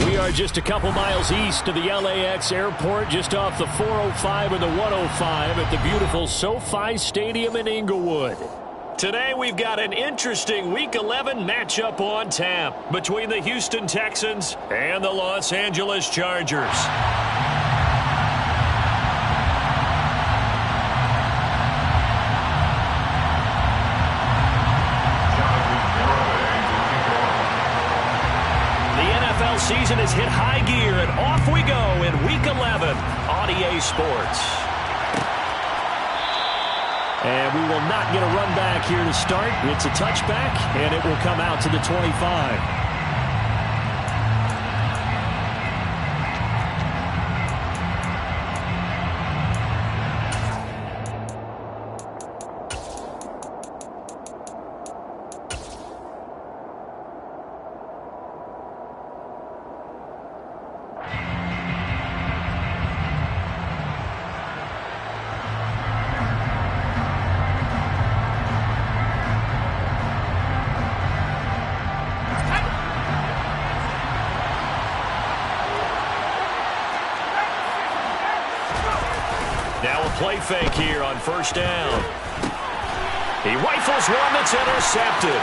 We are just a couple miles east of the LAX airport, just off the 405 and the 105 at the beautiful SoFi Stadium in Inglewood. Today we've got an interesting Week 11 matchup on tap between the Houston Texans and the Los Angeles Chargers. Season has hit high gear, and off we go in Week 11 on EA Sports. And we will not get a run back here to start. It's a touchback, and it will come out to the 25. Now a play fake here on first down. He rifles one that's intercepted.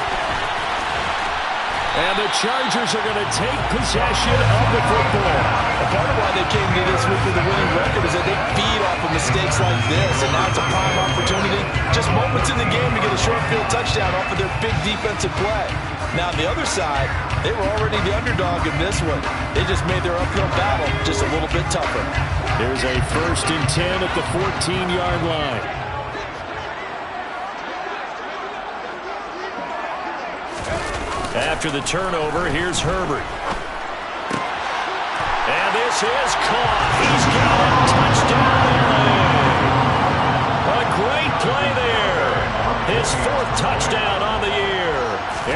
And the Chargers are going to take possession of the football. And part of why they came to this week with a winning record is that they feed off of mistakes like this. And now it's a prime opportunity, just moments in the game, to get a short field touchdown off of their big defensive play. Now on the other side, they were already the underdog in this one. They just made their uphill battle just a little bit tougher. There's a 1st and 10 at the 14-yard line. After the turnover, here's Herbert. And this is caught. He's got it. Touchdown. A great play there. His 4th touchdown on the year.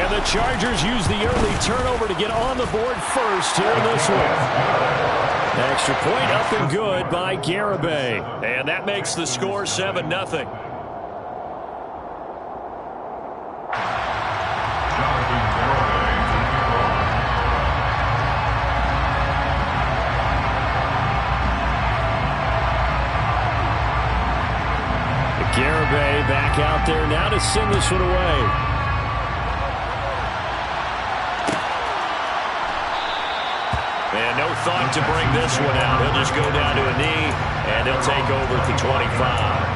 And the Chargers use the early turnover to get on the board first here in this one. Extra point up and good by Garibay. And that makes the score 7-0. Garibay back out there now to send this one away. And no thought to bring this one out. He'll just go down to a knee, and he'll take over at the 25.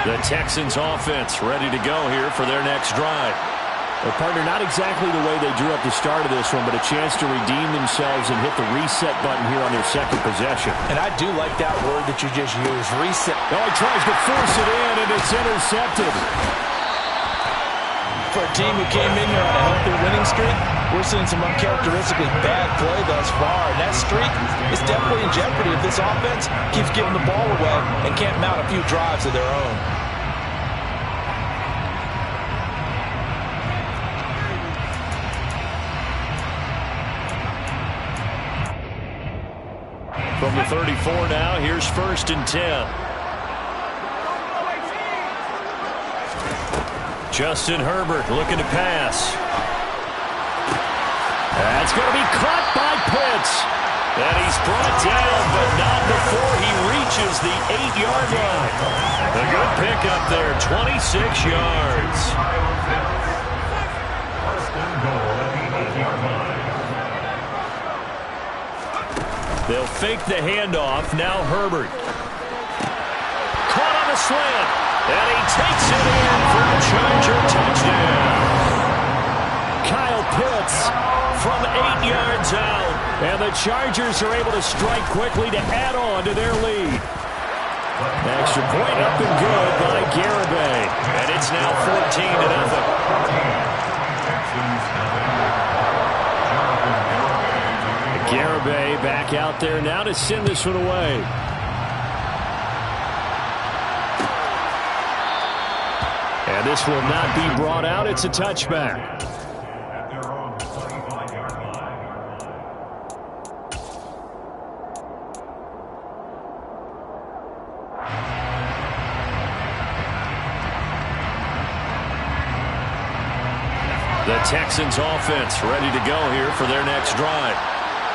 The Texans offense ready to go here for their next drive. Well, partner, not exactly the way they drew up the start of this one, but a chance to redeem themselves and hit the reset button here on their second possession. And I do like that word that you just used, reset. Oh, he tries to force it in, and it's intercepted. For a team who came in here on a healthy winning streak, we're seeing some uncharacteristically bad play thus far. And that streak is definitely in jeopardy if this offense keeps giving the ball away and can't mount a few drives of their own. From the 34 now, here's 1st and 10. Justin Herbert looking to pass. That's going to be caught by Pitts. And he's brought down, but not before he reaches the 8-yard line. A good pickup there, 26 yards. They'll fake the handoff. Now Herbert. Caught on the slant. And he takes it in for a Charger touchdown. Kyle Pitts from 8 yards out. And the Chargers are able to strike quickly to add on to their lead. Extra point up and good by Garibay. And it's now 14-0. Garibay back out there now to send this one away. And this will not be brought out. It's a touchback. The Texans offense ready to go here for their next drive.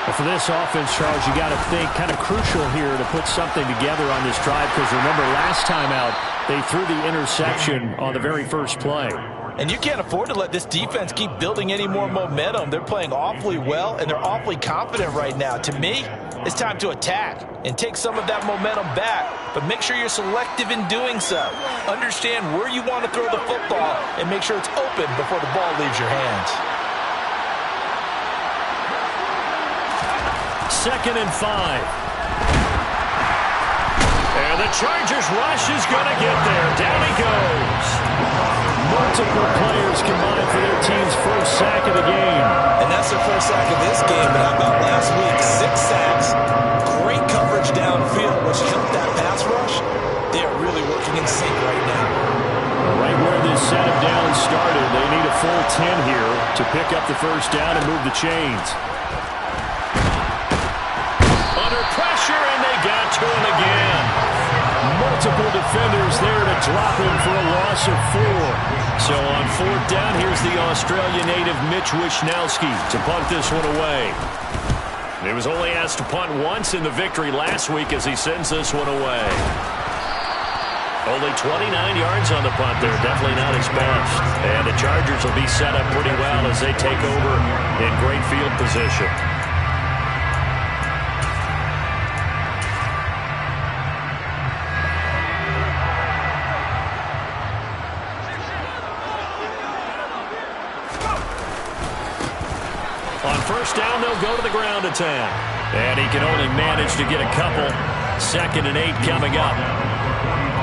Well, for this offense, Charles, you got to think kind of crucial here to put something together on this drive, because remember last time out they threw the interception on the very first play. And you can't afford to let this defense keep building any more momentum. They're playing awfully well, and they're awfully confident right now. To me, it's time to attack and take some of that momentum back, but make sure you're selective in doing so. Understand where you want to throw the football and make sure it's open before the ball leaves your hands. 2nd and 5. And the Chargers rush is going to get there. Down he goes. Multiple players combined for their team's first sack of the game. And that's their first sack of this game, but how about last week? 6 sacks, great coverage downfield, which helped that pass rush. They are really working in sync right now. Right where this set of downs started, they need a full 10 here to pick up the first down and move the chains. Under pressure, and they got to him again. Multiple defenders there to drop him for a loss of 4. So on 4th down, here's the Australian native Mitch Wishnowski to punt this one away. He was only asked to punt once in the victory last week as he sends this one away. Only 29 yards on the punt there. Definitely not his best. And the Chargers will be set up pretty well as they take over in great field position. On 1st down, they'll go to the ground attack. And he can only manage to get a couple. 2nd and 8 coming up.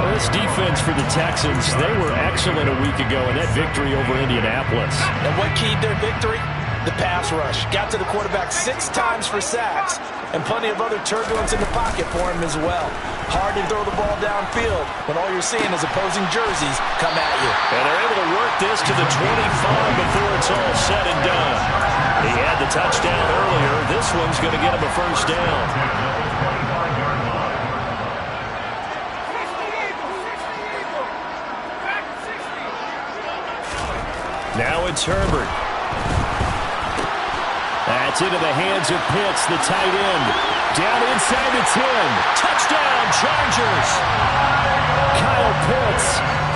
Well, this defense for the Texans, they were excellent a week ago in that victory over Indianapolis. And what keyed their victory? The pass rush. Got to the quarterback 6 times for sacks, and plenty of other turbulence in the pocket for him as well. Hard to throw the ball downfield when all you're seeing is opposing jerseys come at you. And they're able to work this to the 25 before it's all said and done. He had the touchdown earlier. This one's going to get him a first down. Now it's Herbert. That's into the hands of Pitts, the tight end. Down inside the 10. Touchdown, Chargers. Kyle Pitts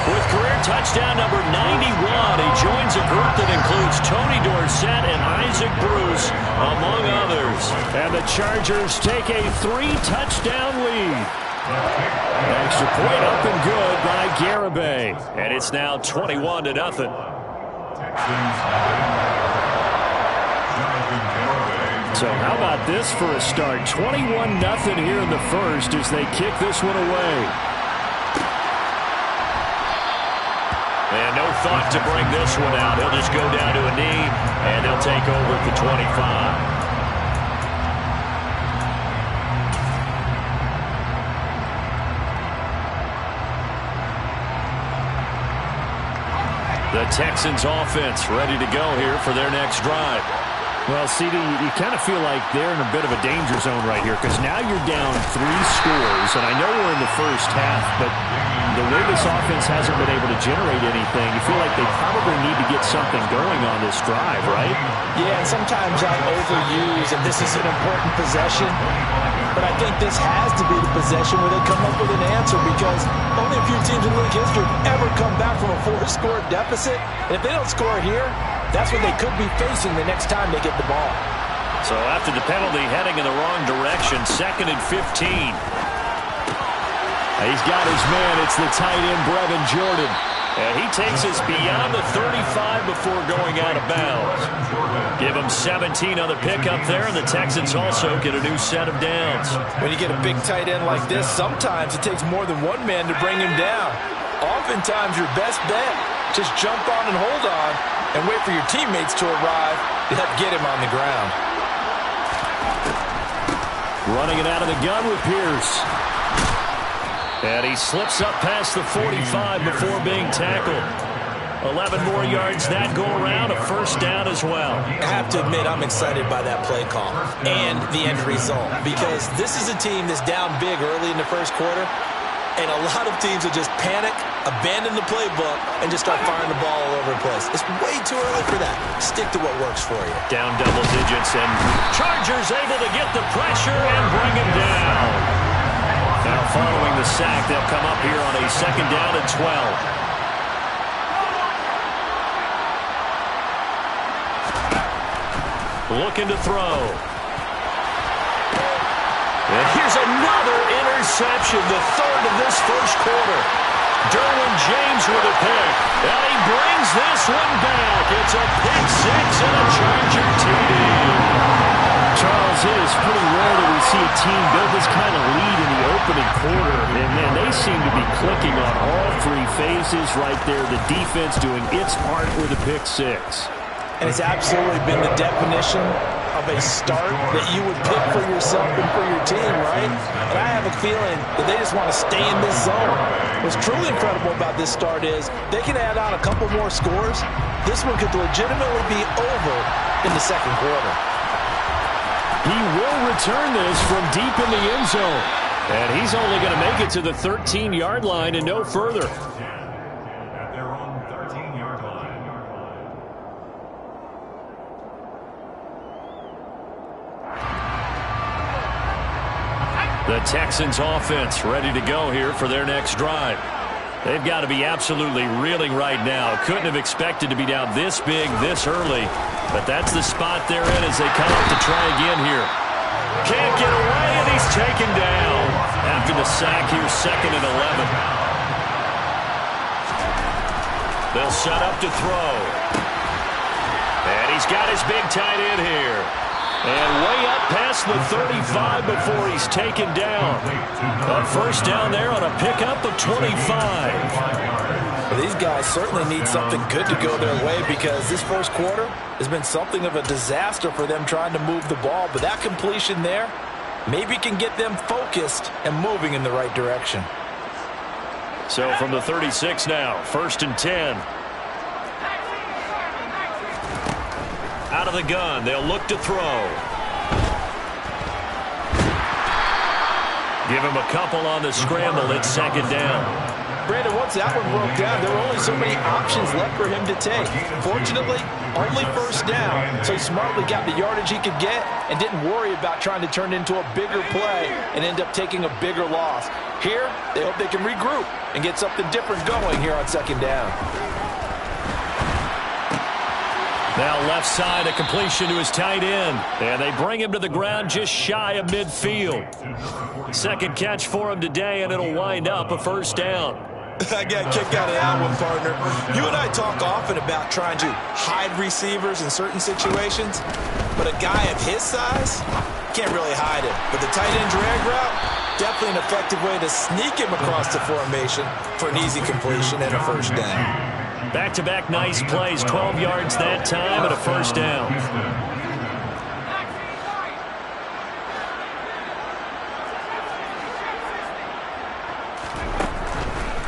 with career touchdown number 91. He joins a group that includes Tony Dorsett and Isaac Bruce, among others. And the Chargers take a 3-touchdown lead. Extra point up and good by Garibay. And it's now 21-0. So how about this for a start? 21-0 here in the first as they kick this one away. And no thought to bring this one out. He'll just go down to a knee, and they'll take over at the 25. The Texans offense ready to go here for their next drive. Well, CD, you kind of feel like they're in a bit of a danger zone right here, because now you're down 3 scores, and I know we're in the first half, but the way this offense hasn't been able to generate anything, you feel like they probably need to get something going on this drive, right? Yeah, and sometimes I overuse, and this is an important possession, but I think this has to be the possession where they come up with an answer, because only a few teams in league history have ever come back from a 4-score deficit, and if they don't score here, that's what they could be facing the next time they get the ball. So after the penalty, heading in the wrong direction, 2nd and 15. He's got his man. It's the tight end, Brevin Jordan. And he takes us beyond the 35 before going out of bounds. Give him 17 on the pickup there, and the Texans also get a new set of downs. When you get a big tight end like this, sometimes it takes more than one man to bring him down. Oftentimes, your best bet, just jump on and hold on and wait for your teammates to arrive to help get him on the ground. Running it out of the gun with Pierce. And he slips up past the 45 before being tackled. 11 more yards that go around, a first down as well. I have to admit, I'm excited by that play call and the end result, because this is a team that's down big early in the first quarter, and a lot of teams will just panic, abandon the playbook, and just start firing the ball all over the place. It's way too early for that. Stick to what works for you. Down double digits, and Chargers able to get the pressure and bring him down. Now following the sack, they'll come up here on a second down and 12. Looking to throw. And here's another interception, the third of this first quarter. Derwin James with a pick, and he brings this one back. It's a pick six and a Charger TD. Charles, it is pretty rare that we see a team build this kind of lead in the opening quarter. And, man, they seem to be clicking on all three phases right there. The defense doing its part with a pick six. And it's absolutely been the definition of a start that you would pick for yourself and for your team, right? And I have a feeling that they just want to stay in this zone. What's truly incredible about this start is they can add on a couple more scores. This one could legitimately be over in the second quarter. He will return this from deep in the end zone. And he's only going to make it to the 13-yard line and no further. The Texans offense ready to go here for their next drive. They've got to be absolutely reeling right now. Couldn't have expected to be down this big this early, but that's the spot they're in as they come up to try again here. Can't get away, and he's taken down. After the sack here, second and 11. They'll set up to throw. And he's got his big tight end here. And way up past the 35 before he's taken down. A first down there on a pickup of 25. Well, these guys certainly need something good to go their way, because this first quarter has been something of a disaster for them trying to move the ball. But that completion there maybe can get them focused and moving in the right direction. So from the 36 now, first and 10. Out of the gun, they'll look to throw. Give him a couple on the scramble. It's second down. Brandon, once that one broke down, there were only so many options left for him to take. Fortunately, only first down, so he smartly got the yardage he could get and didn't worry about trying to turn it into a bigger play and end up taking a bigger loss. Here, they hope they can regroup and get something different going here on second down. Now left side, a completion to his tight end. And they bring him to the ground just shy of midfield. Second catch for him today, and it'll wind up a first down. I got a kick out of that one, partner. You and I talk often about trying to hide receivers in certain situations, but a guy of his size can't really hide it. But the tight end drag route, definitely an effective way to sneak him across the formation for an easy completion and a first down. Back-to-back nice plays, 12 yards that time and a first down.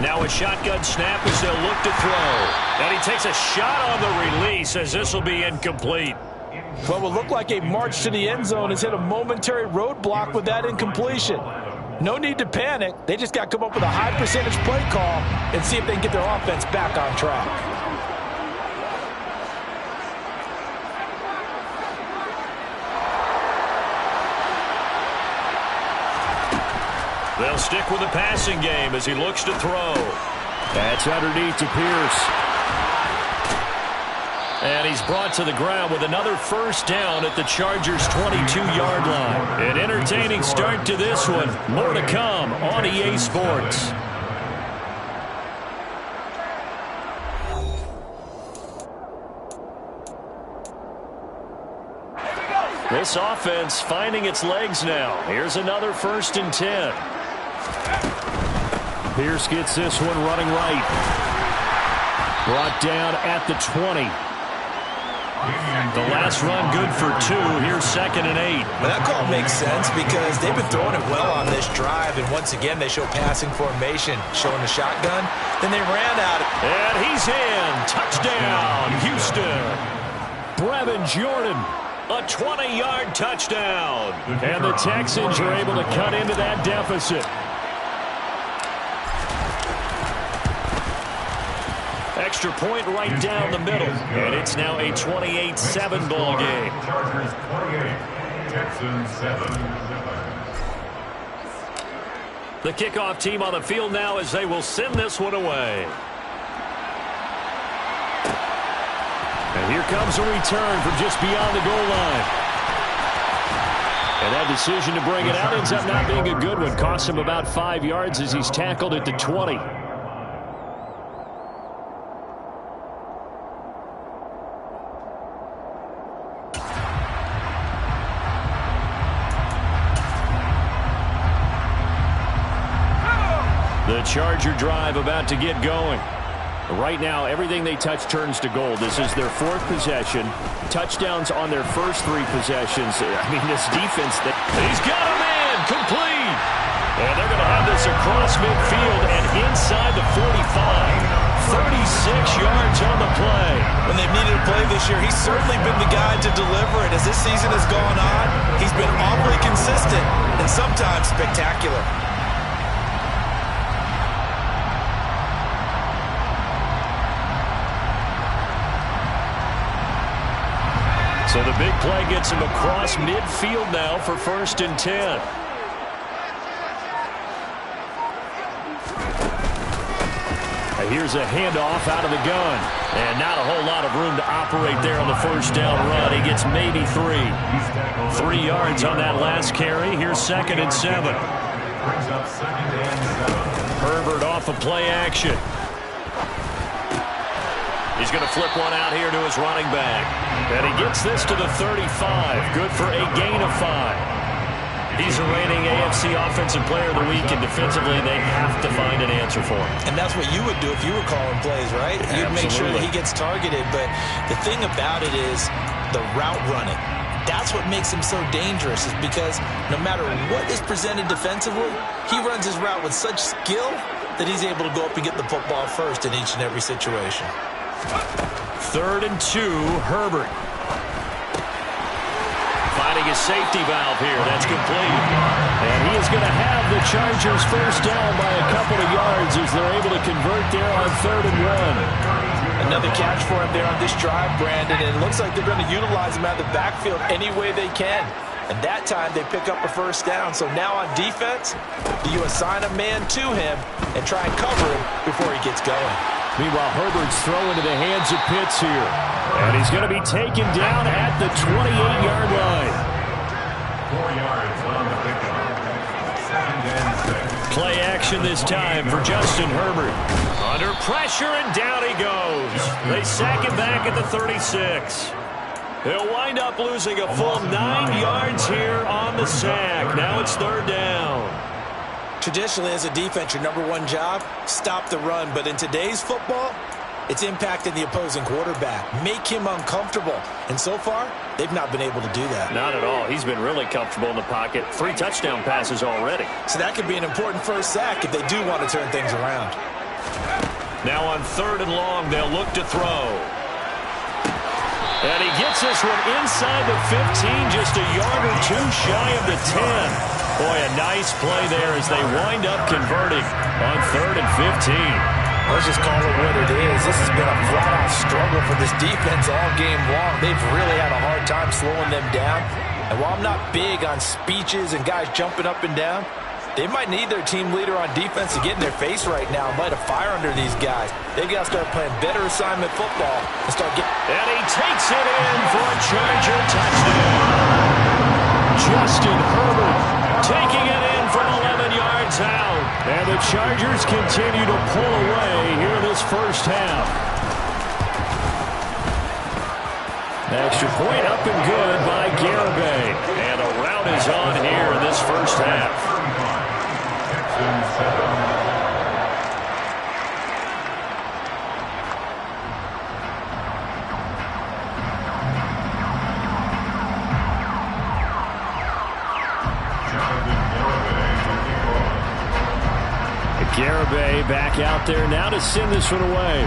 Now a shotgun snap as they'll look to throw. And he takes a shot on the release as this will be incomplete. What will look like a march to the end zone has hit a momentary roadblock with that incompletion. No need to panic. They just got to come up with a high percentage play call and see if they can get their offense back on track. They'll stick with the passing game as he looks to throw. That's underneath to Pierce. And he's brought to the ground with another first down at the Chargers' 22-yard line. An entertaining start to this one. More to come on EA Sports. This offense finding its legs now. Here's another first and 10. Pierce gets this one running right. Brought down at the 20. The last run good for 2. Here's 2nd and 8. Well, that call makes sense because they've been throwing it well on this drive, and once again they show passing formation, showing the shotgun. Then they ran out. And he's in. Touchdown, Houston. Brevin Jordan, a 20-yard touchdown. And the Texans are able to cut into that deficit. Extra point right down the middle. And it's now a 28-7 ball game. Chargers 28, Texans 7. The kickoff team on the field now as they will send this one away. And here comes a return from just beyond the goal line. And that decision to bring it out ends up not being a good one. Costs him about 5 yards as he's tackled at the 20. The Charger drive about to get going. Right now, everything they touch turns to gold. This is their 4th possession. Touchdowns on their first 3 possessions. I mean, this defense, he's got a man complete. And they're going to have this across midfield and inside the 45. 36 yards on the play. When they've needed a play this year, he's certainly been the guy to deliver it. As this season has gone on, he's been awfully consistent and sometimes spectacular. So the big play gets him across midfield now for 1st and 10. Here's a handoff out of the gun. And not a whole lot of room to operate there on the first down run. He gets maybe 3. 3 yards on that last carry. Here's 2nd and 7. Herbert off of play action. He's going to flip one out here to his running back. And he gets this to the 35. Good for a gain of 5. He's a reigning AFC Offensive Player of the Week, and defensively they have to find an answer for him. And that's what you would do if you were calling plays, right? You'd make sure that he gets targeted. But the thing about it is the route running. That's what makes him so dangerous, is because no matter what is presented defensively, he runs his route with such skill that he's able to go up and get the football first in each and every situation. 3rd and 2, Herbert. Finding a safety valve here. That's complete. And he is going to have the Chargers first down by a couple of yards as they're able to convert there on 3rd and 1. Another catch for him there on this drive, Brandon. And it looks like they're going to utilize him out of the backfield any way they can. And that time they pick up a first down. So now on defense, do you assign a man to him and try and cover him before he gets going? Meanwhile, Herbert's throwing to the hands of Pitts here. And he's going to be taken down at the 28-yard line. 4 yards on the pickup. 2nd and 6. Play action this time for Justin Herbert. Under pressure, and down he goes. They sack him back at the 36. He'll wind up losing a full 9 yards here on the sack. Now it's 3rd down. Traditionally, as a defense, your #1 job, stop the run. But in today's football, it's impacting the opposing quarterback. Make him uncomfortable. And so far, they've not been able to do that. Not at all. He's been really comfortable in the pocket. 3 touchdown passes already. So that could be an important first sack if they do want to turn things around. Now on 3rd and long, they'll look to throw. And he gets this one inside the 15, just a yard or 2 shy of the 10. Boy, a nice play there as they wind up converting on 3rd and 15. Let's just call it what it is. This has been a flat-out struggle for this defense all game long. They've really had a hard time slowing them down. And while I'm not big on speeches and guys jumping up and down, they might need their team leader on defense to get in their face right now and light a fire under these guys. They've got to start playing better assignment football and start getting... And he takes it in for a Charger touchdown. Justin Herbert taking it in from 11 yards out. And the Chargers continue to pull away here in this first half. Extra point up and good by Garibay. And a rout is on here in this first half. Bay back out there now to send this one away.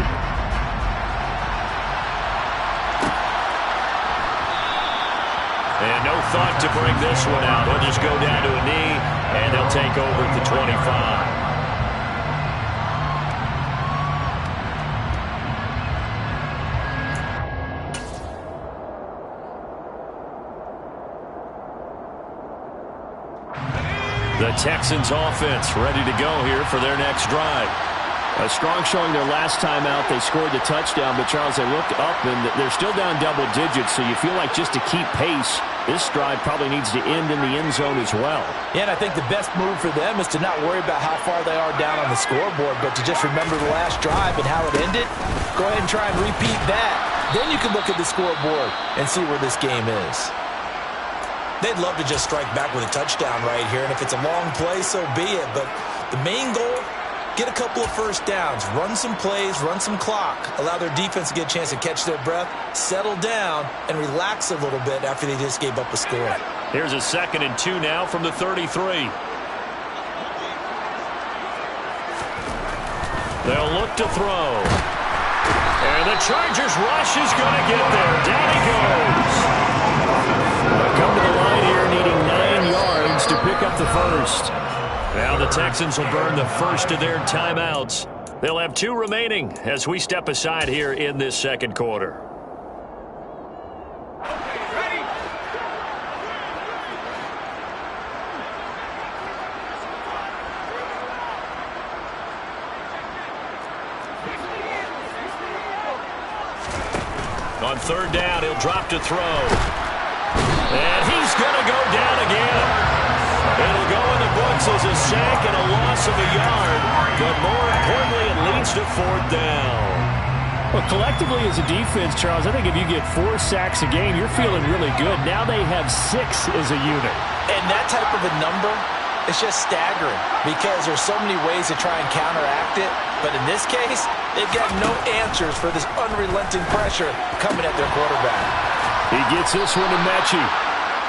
And no thought to bring this one out. He'll just go down to a knee, and they'll take over at the 25. The Texans offense ready to go here for their next drive. A strong showing their last time out. They scored the touchdown, but Charles, they look up and they're still down double digits, so you feel like just to keep pace, this drive probably needs to end in the end zone as well. Yeah, and I think the best move for them is to not worry about how far they are down on the scoreboard, but to just remember the last drive and how it ended. Go ahead and try and repeat that. Then you can look at the scoreboard and see where this game is. They'd love to just strike back with a touchdown right here, and if it's a long play, so be it. But the main goal, get a couple of first downs, run some plays, run some clock, allow their defense to get a chance to catch their breath, settle down, and relax a little bit after they just gave up a score. Here's a 2nd and 2 now from the 33. They'll look to throw. And the Chargers rush is going to get there. Down he goes. Come to the line here needing 9 yards to pick up the first. Now the Texans will burn the first of their timeouts. They'll have 2 remaining as we step aside here in this second quarter. On 3rd down, he'll drop to throw. And he's going to go down again. It'll go in the books as a sack and a loss of a yard. But more importantly, it leads to 4th down. Well, collectively as a defense, Charles, I think if you get 4 sacks a game, you're feeling really good. Now they have 6 as a unit. And that type of a number, it's just staggering because there's so many ways to try and counteract it. But in this case, they've got no answers for this unrelenting pressure coming at their quarterback. He gets this one to Mechie.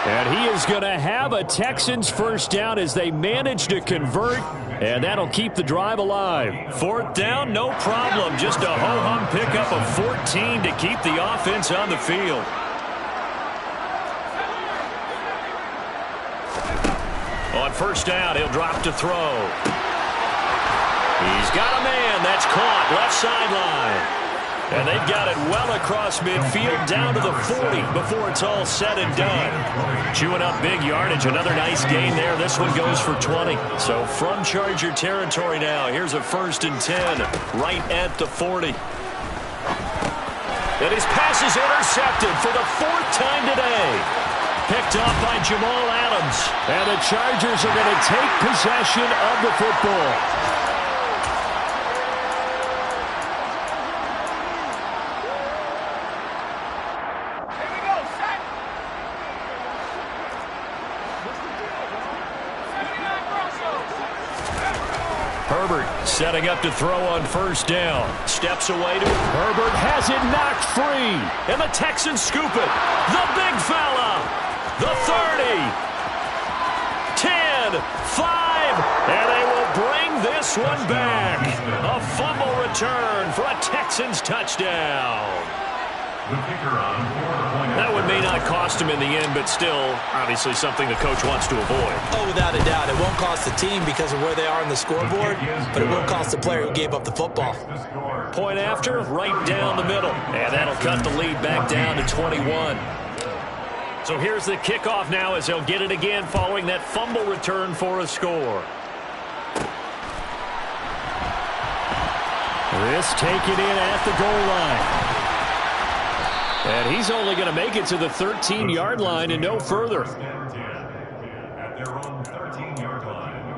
And he is going to have a Texans first down as they manage to convert, and that'll keep the drive alive. 4th down, no problem. Just a ho-hum pickup of 14 to keep the offense on the field. On 1st down, he'll drop to throw. He's got a man. That's caught left sideline. And they've got it well across midfield down to the 40 before it's all said and done. Chewing up big yardage. Another nice gain there. This one goes for 20. So from Charger territory now, here's a 1st and 10 right at the 40. And his pass is intercepted for the 4th time today. Picked off by Jamal Adams. And the Chargers are going to take possession of the football. Setting up to throw on 1st down. Steps away to it. Herbert has it knocked free. And the Texans scoop it. The big fella. The 30. 10. 5. And they will bring this one back. A fumble return for a Texans touchdown. That one may not cost him in the end, but still, obviously something the coach wants to avoid. Oh, without a doubt. It won't cost the team because of where they are on the scoreboard, but it will cost the player who gave up the football. Point after, right down the middle. And that'll cut the lead back down to 21. So here's the kickoff now as they'll get it again following that fumble return for a score. This taken in at the goal line. And he's only going to make it to the 13-yard line and no further. At their own 13-yard line.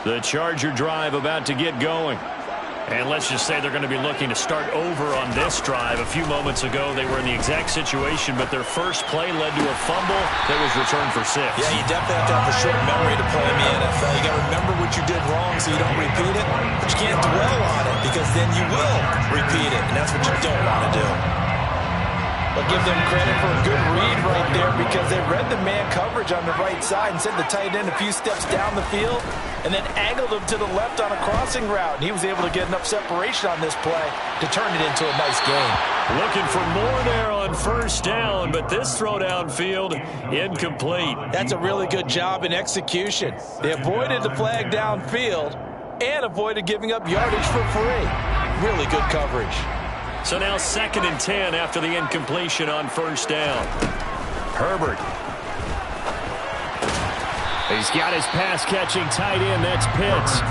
The Charger drive about to get going. And let's just say they're going to be looking to start over on this drive. A few moments ago, they were in the exact situation, but their first play led to a fumble that was returned for 6. Yeah, you definitely have to have a short memory to play in the NFL. You got to remember what you did wrong so you don't repeat it, but you can't dwell on it because then you will repeat it, and that's what you don't want to do. I'll give them credit for a good read right there because they read the man coverage on the right side and sent the tight end a few steps down the field and then angled him to the left on a crossing route. And he was able to get enough separation on this play to turn it into a nice gain. Looking for more there on first down, but this throw downfield incomplete. That's a really good job in execution. They avoided the flag downfield and avoided giving up yardage for free. Really good coverage. So now 2nd and 10 after the incompletion on first down. Herbert. He's got his pass-catching tight end. That's Pitts.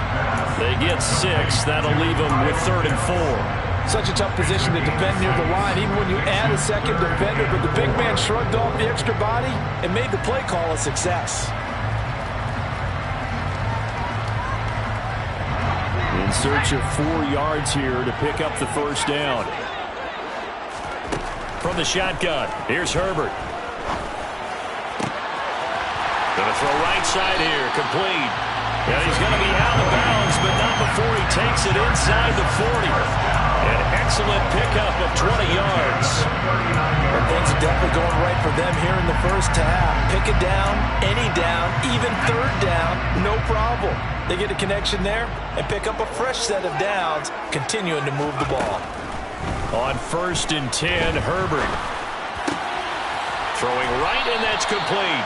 They get 6. That'll leave them with 3rd and 4. Such a tough position to defend near the line, even when you add a second defender. But the big man shrugged off the extra body and made the play call a success. In search of 4 yards here to pick up the first down. From the shotgun, here's Herbert. Gonna throw right side here, complete. And he's gonna be out of bounds, but not before he takes it inside the 40. An excellent pickup of 20 yards. Well, things are definitely going right for them here in the first half. Pick it down, any down, even 3rd down, no problem. They get a connection there and pick up a fresh set of downs, continuing to move the ball. On 1st and 10, Herbert. Throwing right, and that's complete.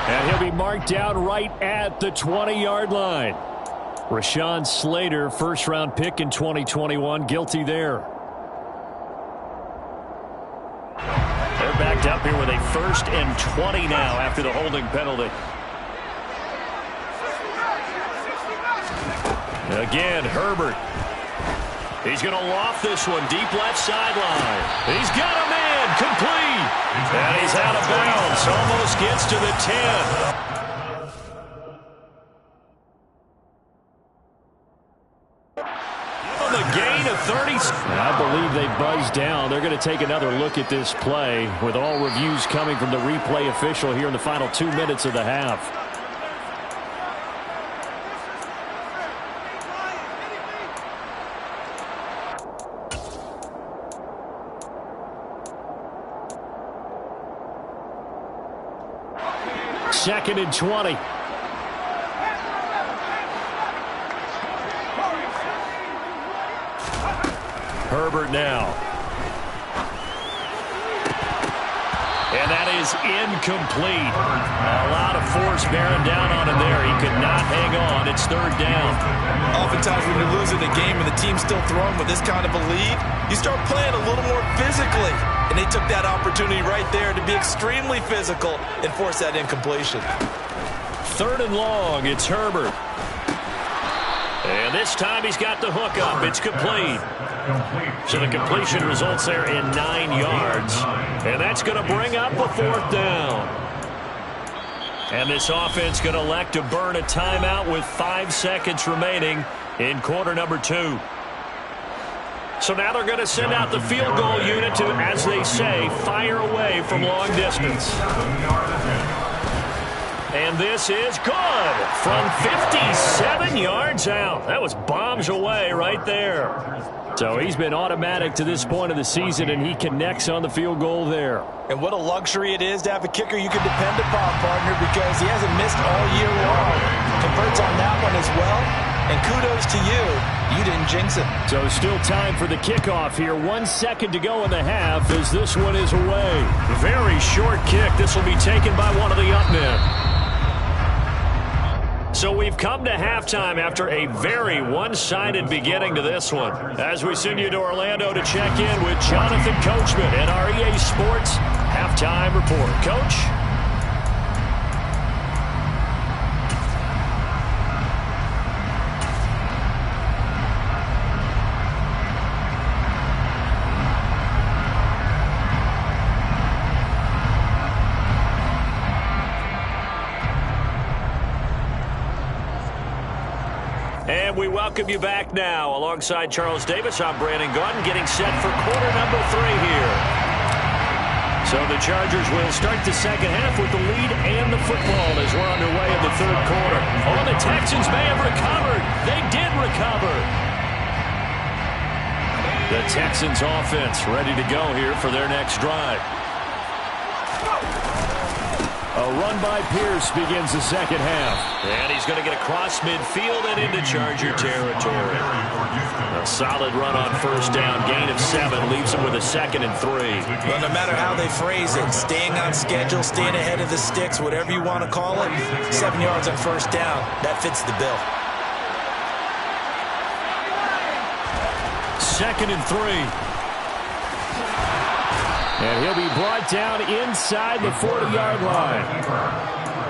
And he'll be marked down right at the 20-yard line. Rashawn Slater, first-round pick in 2021, guilty there. They're backed up here with a 1st and 20 now after the holding penalty. Again, Herbert. He's going to loft this one deep left sideline. He's got a man, complete. And he's out of bounds, almost gets to the 10. On the gain of 30. I believe they buzzed down. They're going to take another look at this play with all reviews coming from the replay official here in the final 2 minutes of the half. Second and 20. Herbert now. And that is incomplete. A lot of force bearing down on him there. He could not hang on. It's 3rd down. Oftentimes when you're losing a game and the team's still throwing with this kind of a lead, you start playing a little more physically. And they took that opportunity right there to be extremely physical and force that incompletion. 3rd and long, it's Herbert. And this time he's got the hook up. It's complete. So the completion results there in 9 yards. And that's going to bring up a 4th down. And this offense going to elect to burn a timeout with 5 seconds remaining in quarter number 2. So now they're going to send out the field goal unit to, as they say, fire away from long distance. And this is good from 57 yards out. That was bombs away right there. So he's been automatic to this point of the season, and he connects on the field goal there. And what a luxury it is to have a kicker you can depend upon, partner, because he hasn't missed all year long. Converts on that one as well. And kudos to you. You didn't jinx it. So still time for the kickoff here. 1 second to go in the half as this one is away. Very short kick. This will be taken by one of the up men. So we've come to halftime after a very one-sided beginning to this one. As we send you to Orlando to check in with Jonathan Coachman at our EA Sports Halftime Report. Coach? And we welcome you back now. Alongside Charles Davis, I'm Brandon Gaudin, getting set for quarter number 3 here. So the Chargers will start the second half with the lead and the football as we're underway in the third quarter. Oh, the Texans may have recovered. They did recover. The Texans offense ready to go here for their next drive. A run by Pierce begins the second half. And he's going to get across midfield and into Charger territory. A solid run on first down. Gain of 7 leaves him with a 2nd and 3. Well, no matter how they phrase it, staying on schedule, staying ahead of the sticks, whatever you want to call it, 7 yards on first down, that fits the bill. 2nd and 3. And he'll be brought down inside the 40-yard line.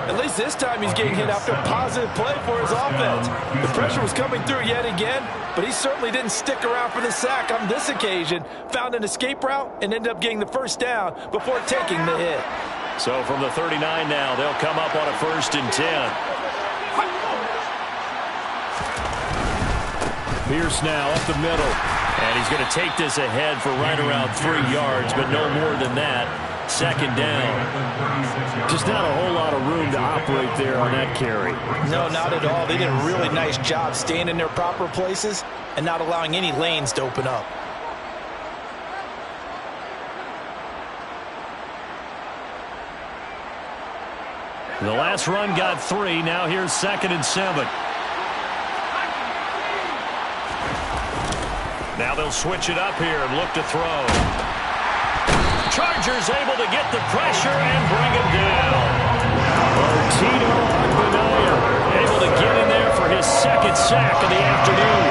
At least this time he's getting hit after a positive play for his offense. The pressure was coming through yet again, but he certainly didn't stick around for the sack on this occasion. Found an escape route and ended up getting the first down before taking the hit. So from the 39 now, they'll come up on a 1st and 10. Pierce now up the middle. And he's going to take this ahead for right around 3 yards, but no more than that. 2nd down. Just not a whole lot of room to operate there on that carry. No, not at all. They did a really nice job staying in their proper places and not allowing any lanes to open up. The last run got 3. Now here's 2nd and 7. Now they'll switch it up here and look to throw. Chargers able to get the pressure and bring him down. Tito Agbanaya Able to get in there for his 2nd sack of the afternoon.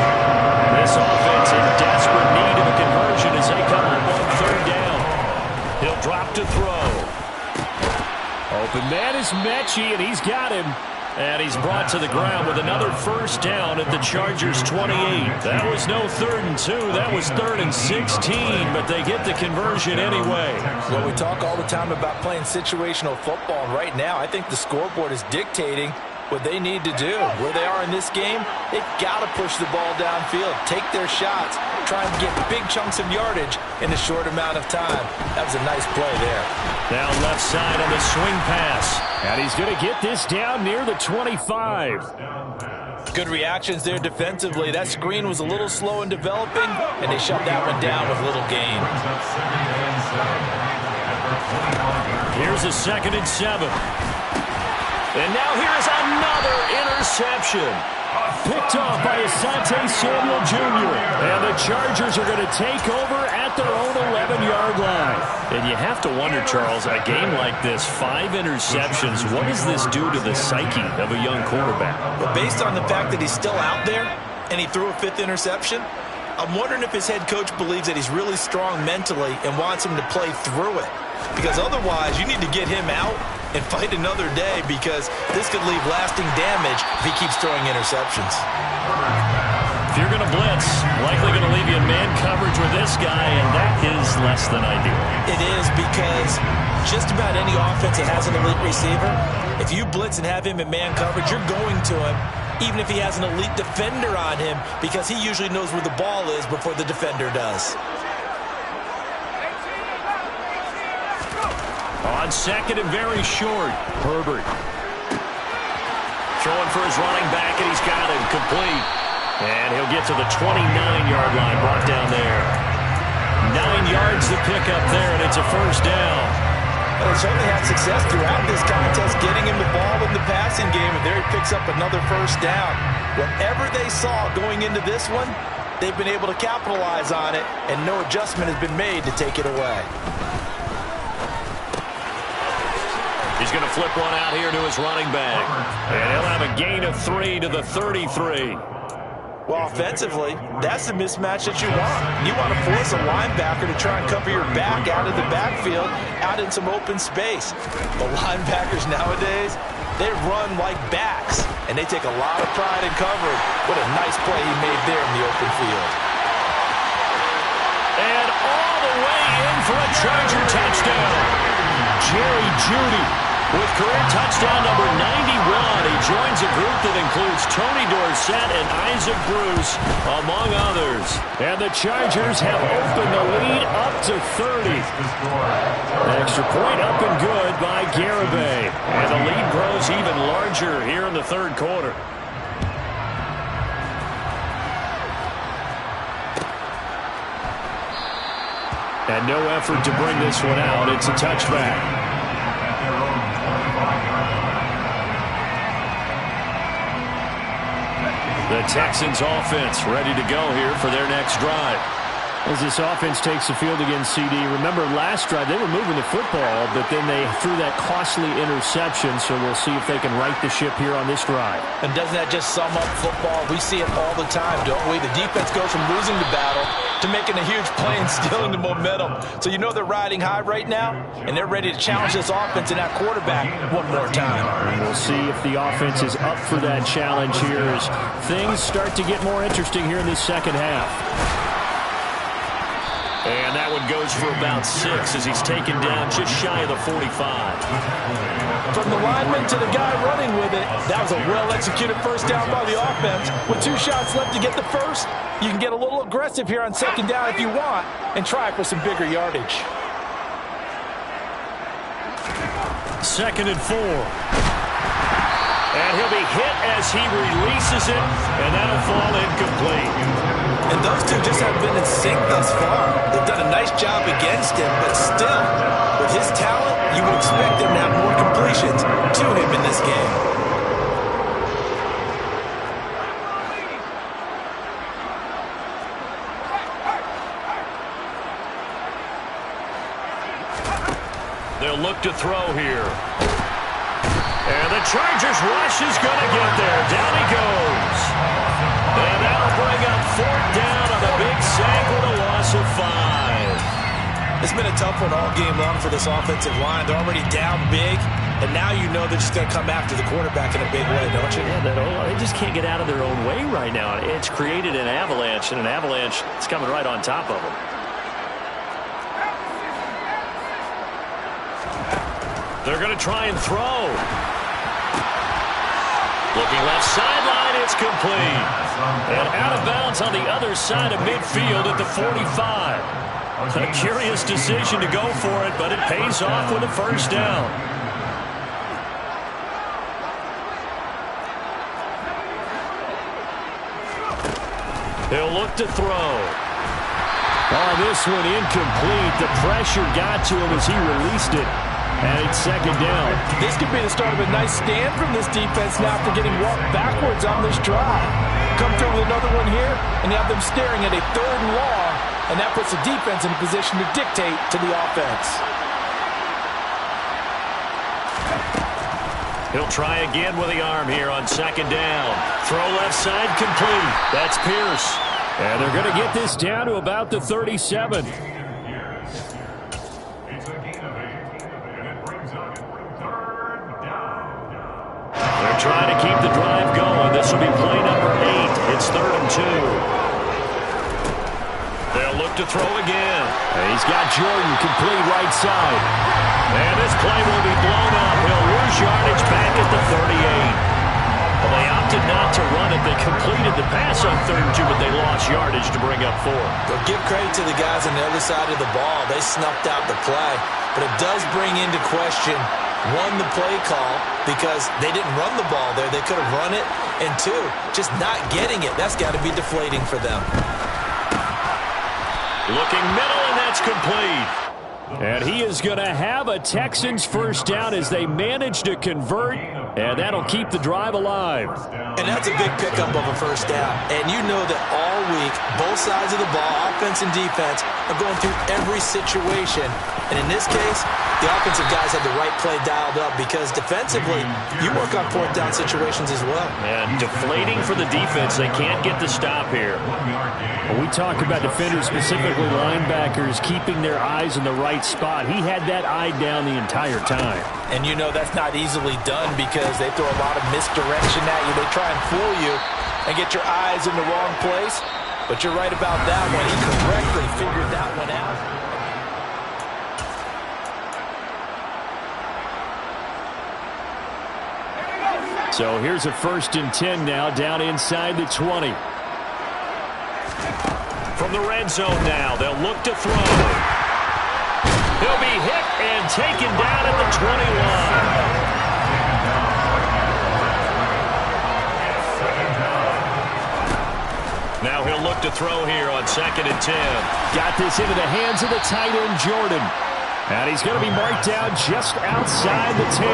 This offense in desperate need of a conversion as they come up on 3rd down. He'll drop to throw. Open man is Mechie, and he's got him. And he's brought to the ground with another 1st down at the Chargers 28. That was no 3rd and 2. That was 3rd and 16, but they get the conversion anyway. Well, we talk all the time about playing situational football, and right now I think the scoreboard is dictating what they need to do. Where they are in this game, they've got to push the ball downfield, take their shots, try and get big chunks of yardage in a short amount of time. That was a nice play there. Now left side on the swing pass. And he's going to get this down near the 25. Good reactions there defensively. That screen was a little slow in developing, and they shut that one down with little gain. Here's a 2nd and 7. And now here's another interception. Picked off by Asante Samuel Jr. And the Chargers are going to take over at their own 11-yard line. And you have to wonder, Charles, a game like this, 5 interceptions, what does this do to the psyche of a young quarterback? Well, based on the fact that he's still out there and he threw a 5th interception, I'm wondering if his head coach believes that he's really strong mentally and wants him to play through it. Because otherwise, you need to get him out and fight another day, because this could leave lasting damage if he keeps throwing interceptions. If you're going to blitz, likely going to leave you in man coverage with this guy, and that is less than ideal. It is, because just about any offense that has an elite receiver, if you blitz and have him in man coverage, you're going to him, even if he has an elite defender on him, because he usually knows where the ball is before the defender does. On 2nd and very short, Herbert. Throwing for his running back, and he's got him complete. And he'll get to the 29-yard line, brought down there. 9 yards to pick up there, and it's a 1st down. Well, they certainly had success throughout this contest, getting him the ball in the passing game, and there he picks up another 1st down. Whatever they saw going into this one, they've been able to capitalize on it, and no adjustment has been made to take it away. He's going to flip one out here to his running back. And he'll have a gain of 3 to the 33. Well, offensively, that's the mismatch that you want. You want to force a linebacker to try and cover your back out of the backfield, out in some open space. The linebackers nowadays, they run like backs, and they take a lot of pride in covering. What a nice play he made there in the open field. And all the way in for a Charger touchdown. Jerry Jeudy with career touchdown number 91. He joins a group that includes Tony Dorsett and Isaac Bruce, among others. And the Chargers have opened the lead up to 30. An extra point up and good by Garibay. And the lead grows even larger here in the third quarter. And no effort to bring this one out. It's a touchback. The Texans offense ready to go here for their next drive. As this offense takes the field against CD, remember last drive they were moving the football, but then they threw that costly interception, so we'll see if they can right the ship here on this drive. And doesn't that just sum up football? We see it all the time, don't we? The defense goes from losing the battle to making a huge play and stealing the momentum. So you know they're riding high right now, and they're ready to challenge this offense and that quarterback one more time. And we'll see if the offense is up for that challenge here as things start to get more interesting here in this second half. And that one goes for about 6 as he's taken down just shy of the 45. From the lineman to the guy running with it, that was a well-executed first down by the offense. With 2 shots left to get the first, you can get a little aggressive here on second down if you want and try for some bigger yardage. 2nd and 4. And he'll be hit as he releases it, and that'll fall incomplete. And those two just haven't been in sync thus far. They've done a nice job against him, but still, with his talent, you would expect him to have more completions to him in this game. They'll look to throw here. And the Chargers rush is going to get there. Down he goes. And that'll bring up 4th down on a big sack with a loss of 5. It's been a tough one all game long for this offensive line. They're already down big, and now you know they're just going to come after the quarterback in a big way, don't you? Yeah, they just can't get out of their own way right now. It's created an avalanche, and an avalanche is coming right on top of them. They're going to try and throw. Looking left sideline, it's complete. And out of bounds on the other side of midfield at the 45. A curious decision to go for it, but it pays off with a first down. He'll look to throw. Oh, this one incomplete. The pressure got to him as he released it. And it's 2nd down. This could be the start of a nice stand from this defense now after getting walked backwards on this drive. Come through with another one here, and have them staring at a 3rd and long, and that puts the defense in a position to dictate to the offense. He'll try again with the arm here on 2nd down. Throw left side complete. That's Pierce. And they're going to get this down to about the 37. They're trying to keep the drive going. This will be play number 8. It's 3rd and 2. They'll look to throw again. And he's got Jordan complete right side. And this play will be blown up. He'll lose yardage back at the 38. Well, they opted not to run it. They completed the pass on 3rd and 2, but they lost yardage to bring up 4. Well, give credit to the guys on the other side of the ball. They snuffed out the play. But it does bring into question, 1, the play call, because they didn't run the ball there. They could have run it. And 2, just not getting it. That's got to be deflating for them. Looking middle, and that's complete. And he is going to have a Texans first down as they manage to convert, and that'll keep the drive alive. And that's a big pickup of a first down. And you know that all week, both sides of the ball, offense and defense, are going through every situation. And in this case, the offensive guys had the right play dialed up because defensively, you work on 4th down situations as well. And deflating for the defense. They can't get the stop here. When we talk about defenders, specifically linebackers, keeping their eyes in the right spot, he had that eye down the entire time. And you know that's not easily done because they throw a lot of misdirection at you. They try and fool you and get your eyes in the wrong place. But you're right about that one. He correctly figured that one out. So here's a 1st and 10 now, down inside the 20. From the red zone now, they'll look to throw. He'll be hit and taken down at the 21. Now he'll look to throw here on 2nd and 10. Got this into the hands of the tight end, Jordan. And he's going to be marked down just outside the 10.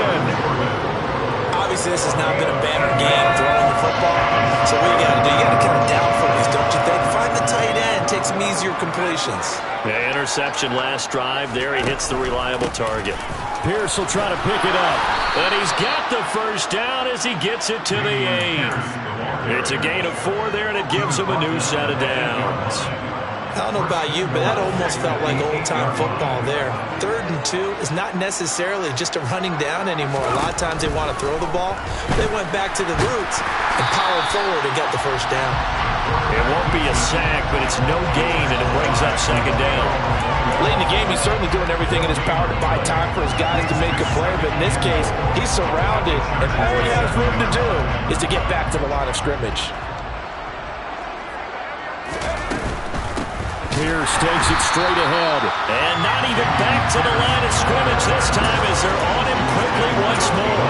Obviously, this has now been a banner game, throwing the football. So what you got to do, you got to come down for these, don't you think? Find the tight end, take some easier completions. Yeah, interception last drive. There he hits the reliable target. Pierce will try to pick it up. And he's got the 1st down as he gets it to the 8. It's a gain of 4 there, and it gives him a new set of downs. I don't know about you, but that almost felt like old-time football there. 3rd and 2 is not necessarily just a running down anymore. A lot of times they want to throw the ball. They went back to the roots and powered forward and got the 1st down. It won't be a sack, but it's no gain, and it brings up 2nd down. Late in the game, he's certainly doing everything in his power to buy time for his guys to make a play, but in this case, he's surrounded, and all he has room to do is to get back to the line of scrimmage. Pierce takes it straight ahead. And not even back to the line of scrimmage this time as they're on him quickly once more.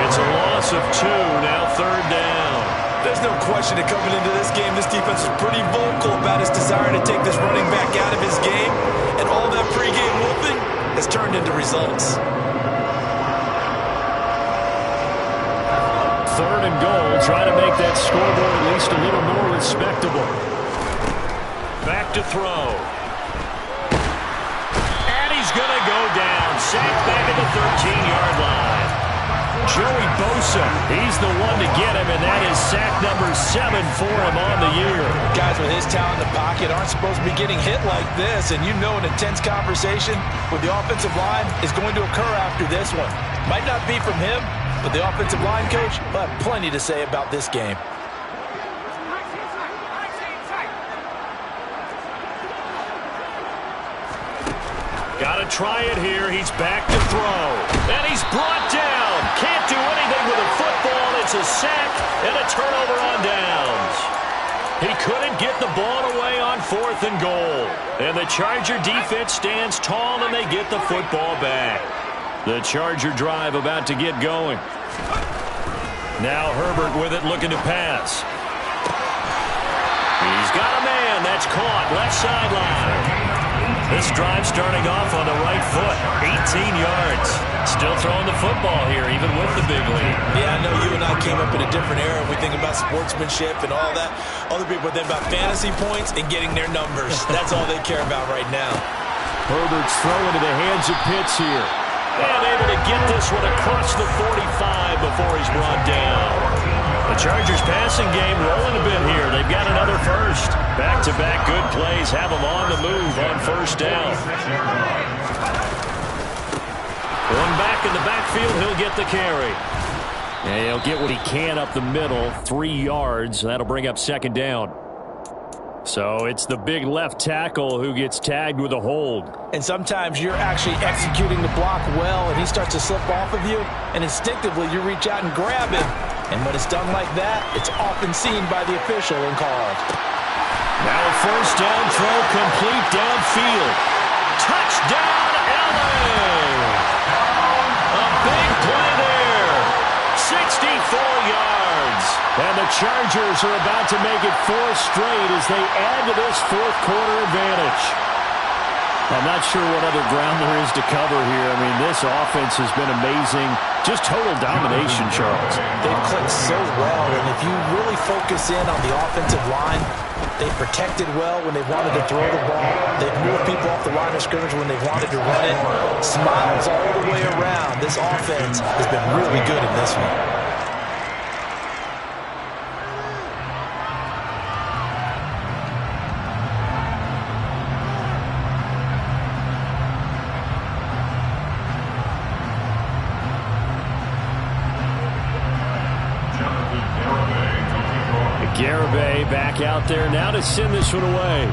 It's a loss of 2, now 3rd down. There's no question that coming into this game, this defense is pretty vocal about its desire to take this running back out of his game, and all that pregame whooping has turned into results. 3rd and goal, try to make that scoreboard at least a little more respectable. Back to throw. And he's going to go down. Sacked back at the 13-yard line. Joey Bosa, he's the one to get him, and that is sack number 7 for him on the year. Guys with his talent in the pocket aren't supposed to be getting hit like this, and you know an intense conversation with the offensive line is going to occur after this one. Might not be from him, but the offensive line coach will have plenty to say about this game. Got to try it here. He's back to throw. And he's brought down. Can't do anything with a football. It's a sack and a turnover on downs. He couldn't get the ball away on 4th and goal. And the Charger defense stands tall, and they get the football back. The Charger drive about to get going. Now Herbert with it, looking to pass. He's got a man. That's caught. Left sideline. This drive starting off on the right foot. 18 yards. Still throwing the football here, even with the big lead. Yeah, I know you and I came up in a different era. We think about sportsmanship and all that. Other people think about fantasy points and getting their numbers. That's all they care about right now. Herbert's throwing to the hands of Pitts here. And able to get this one across the 45 before he's brought down. The Chargers passing game rolling a bit here. They've got another 1st. Back-to-back good plays have them on the move on 1st down. One back in the backfield, he'll get the carry. And he'll get what he can up the middle, 3 yards. That'll bring up 2nd down. So it's the big left tackle who gets tagged with a hold. And sometimes you're actually executing the block well, and he starts to slip off of you, and instinctively you reach out and grab him. And when it's done like that, it's often seen by the official and called. Now a 1st down throw complete downfield. Touchdown, LA! A big play there. 64 yards. And the Chargers are about to make it 4 straight as they add to this 4th quarter advantage. I'm not sure what other ground there is to cover here. I mean, this offense has been amazing. Just total domination, Charles. They've clicked so well, and if you really focus in on the offensive line, they've protected well when they've wanted to throw the ball. They've moved people off the line of scrimmage when they've wanted to run it. Smiles all the way around. This offense has been really good in this one. Garibay back out there now to send this one away.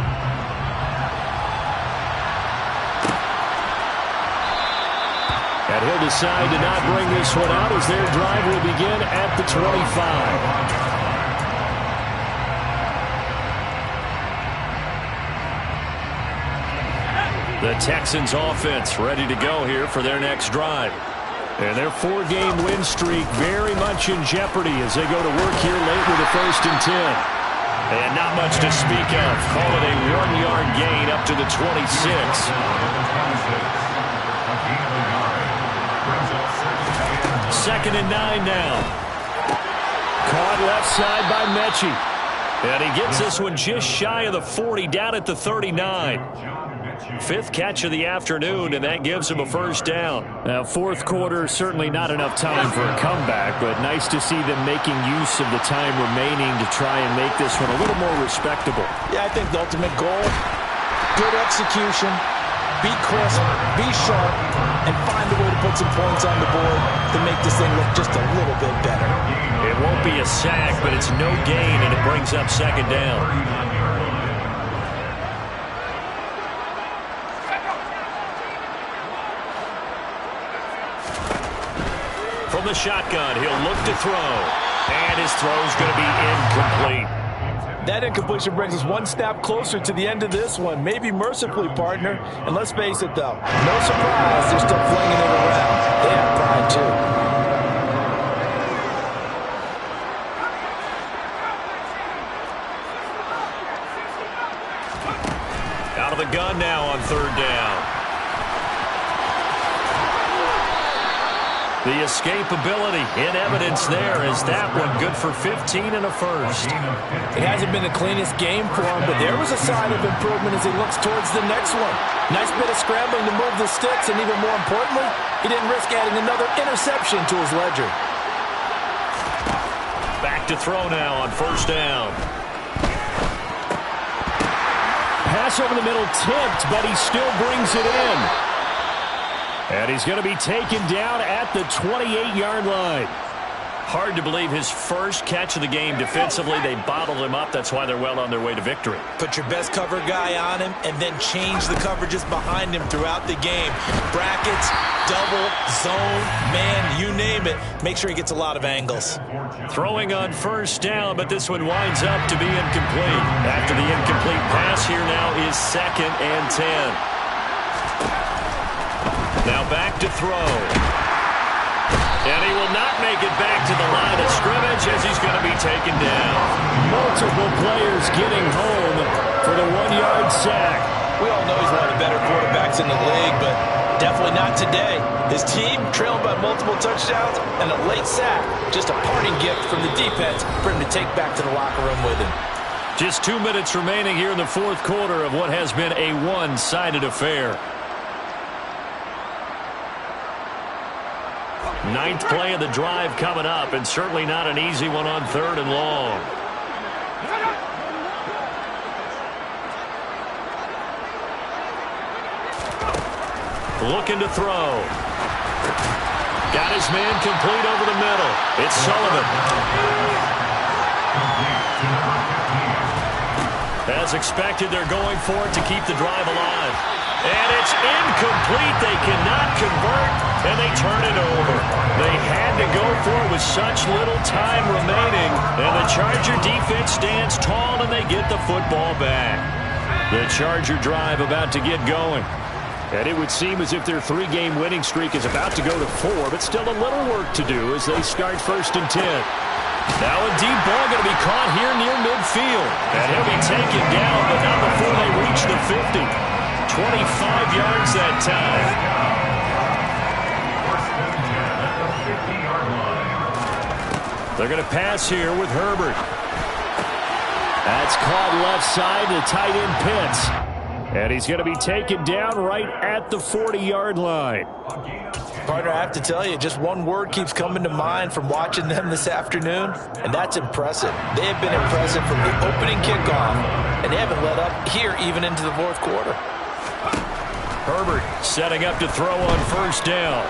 And he'll decide to not bring this one out as their drive will begin at the 25. The Texans offense ready to go here for their next drive. And their 4-game win streak very much in jeopardy as they go to work here late with a 1st and 10. And not much to speak of. Call it a 1-yard gain up to the 26. 2nd and 9 now. Caught left side by Mechie. And he gets this one just shy of the 40, down at the 39. 5th catch of the afternoon, and that gives him a 1st down. Now, 4th quarter, certainly not enough time for a comeback, but nice to see them making use of the time remaining to try and make this one a little more respectable. Yeah, I think the ultimate goal, good execution, be crisp, be sharp, and find a way to put some points on the board to make this thing look just a little bit better. It won't be a sack, but it's no gain, and it brings up 2nd down. From the shotgun, he'll look to throw. And his throw's going to be incomplete. That incompletion brings us one step closer to the end of this one. Maybe mercifully, partner. And let's face it, though. No surprise, they're still flinging it around. They have pride, too. Out of the gun now on 3rd down. The escapability in evidence there as that one good for 15 and a 1st. It hasn't been the cleanest game for him, but there was a sign of improvement as he looks towards the next one. Nice bit of scrambling to move the sticks, and even more importantly, he didn't risk adding another interception to his ledger. Back to throw now on 1st down. Pass over the middle tipped, but he still brings it in. And he's going to be taken down at the 28-yard line. Hard to believe his first catch of the game defensively. They bottled him up. That's why they're well on their way to victory. Put your best cover guy on him and then change the coverages behind him throughout the game. Brackets, double, zone, man, you name it. Make sure he gets a lot of angles. Throwing on 1st down, but this one winds up to be incomplete. After the incomplete pass, here now is 2nd and 10. Now back to throw. And he will not make it back to the line of scrimmage as he's going to be taken down. Multiple players getting home for the 1-yard sack. We all know he's one of the better quarterbacks in the league, but definitely not today. His team trailing by multiple touchdowns and a late sack. Just a parting gift from the defense for him to take back to the locker room with him. Just 2 minutes remaining here in the 4th quarter of what has been a one-sided affair. 9th play of the drive coming up, and certainly not an easy one on 3rd and long. Looking to throw. Got his man complete over the middle. It's Sullivan. As expected, they're going for it to keep the drive alive. And it's incomplete. They cannot convert, and they turn it over. They had to go for it with such little time remaining, and the Charger defense stands tall, and they get the football back. The Charger drive about to get going. And it would seem as if their 3-game winning streak is about to go to 4, but still a little work to do as they start 1st and 10. Now a deep ball going to be caught here near midfield. And he'll be taken down, but not before they reach the 50. 25 yards that time. They're going to pass here with Herbert. That's caught left side to tight end Pitts. And he's going to be taken down right at the 40-yard line. Partner, I have to tell you, just one word keeps coming to mind from watching them this afternoon, and that's impressive. They have been impressive from the opening kickoff, and they haven't let up here even into the 4th quarter. Herbert setting up to throw on 1st down.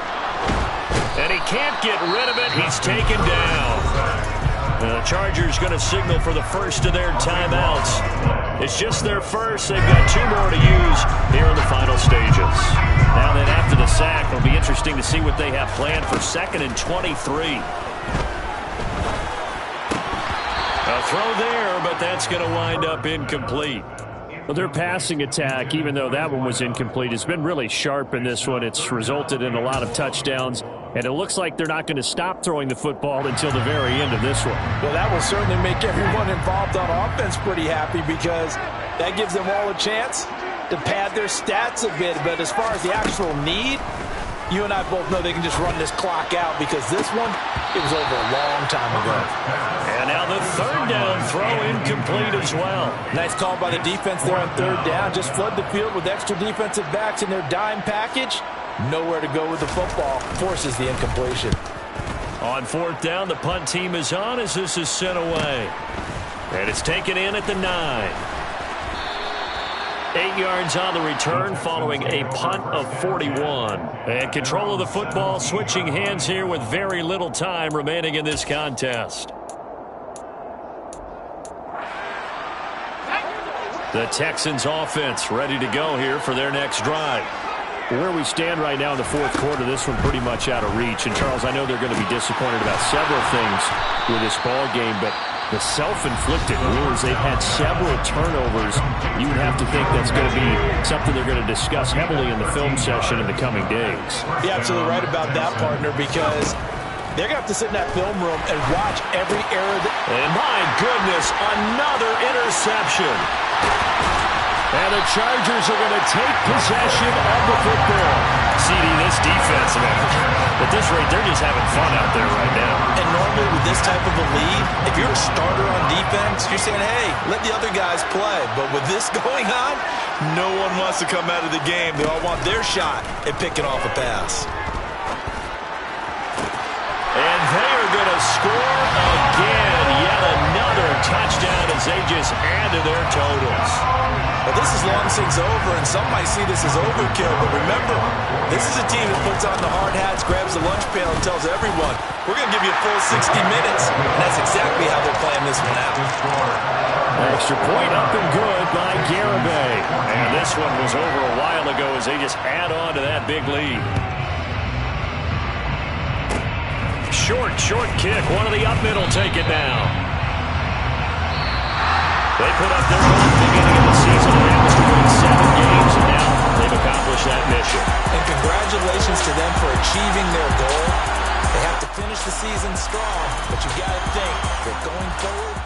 And he can't get rid of it. He's taken down. The Chargers going to signal for the first of their timeouts. It's just their first. They've got 2 more to use here in the final stages. Now then, after the sack, it'll be interesting to see what they have planned for 2nd and 23. A throw there, but that's going to wind up incomplete. Well, their passing attack, even though that one was incomplete, has been really sharp in this one. It's resulted in a lot of touchdowns, and it looks like they're not going to stop throwing the football until the very end of this one. Well, that will certainly make everyone involved on offense pretty happy because that gives them all a chance to pad their stats a bit. But as far as the actual need, you and I both know they can just run this clock out because this one, it was over a long time ago. And now the 3rd down throw incomplete as well. Nice call by the defense there on 3rd down. Just flood the field with extra defensive backs in their dime package. Nowhere to go with the football. Forces the incompletion. On 4th down, the punt team is on as this is sent away. And it's taken in at the 9. 8 yards on the return following a punt of 41. And control of the football switching hands here with very little time remaining in this contest. The Texans offense ready to go here for their next drive. Where we stand right now in the 4th quarter, this one pretty much out of reach. And, Charles, I know they're going to be disappointed about several things with this ball game, but the self-inflicted wounds, they've had several turnovers. You would have to think that's going to be something they're going to discuss heavily in the film session in the coming days. You're absolutely right about that, partner, because they're going to have to sit in that film room and watch every error. And my goodness, another interception. And the Chargers are going to take possession of the football. CD, this defensive effort. At this rate, they're just having fun out there right now. And normally with this type of a lead, if you're a starter on defense, you're saying, hey, let the other guys play. But with this going on, no one wants to come out of the game. They all want their shot at picking off a pass. And they are going to score again. Yet another touchdown as they just add to their totals. Well, this is long since over, and some might see this as overkill. But remember, this is a team that puts on the hard hats, grabs the lunch pail, and tells everyone, we're going to give you a full 60 minutes. And that's exactly how they're playing this one out. Extra point up and good by Garibay. And this one was over a while ago as they just add on to that big lead. Short kick. One of the up middle take it down. They put up their goal at the beginning of the season. That was to win 7 games, and now they've accomplished that mission. And congratulations to them for achieving their goal. They have to finish the season strong, but you got to think that going forward,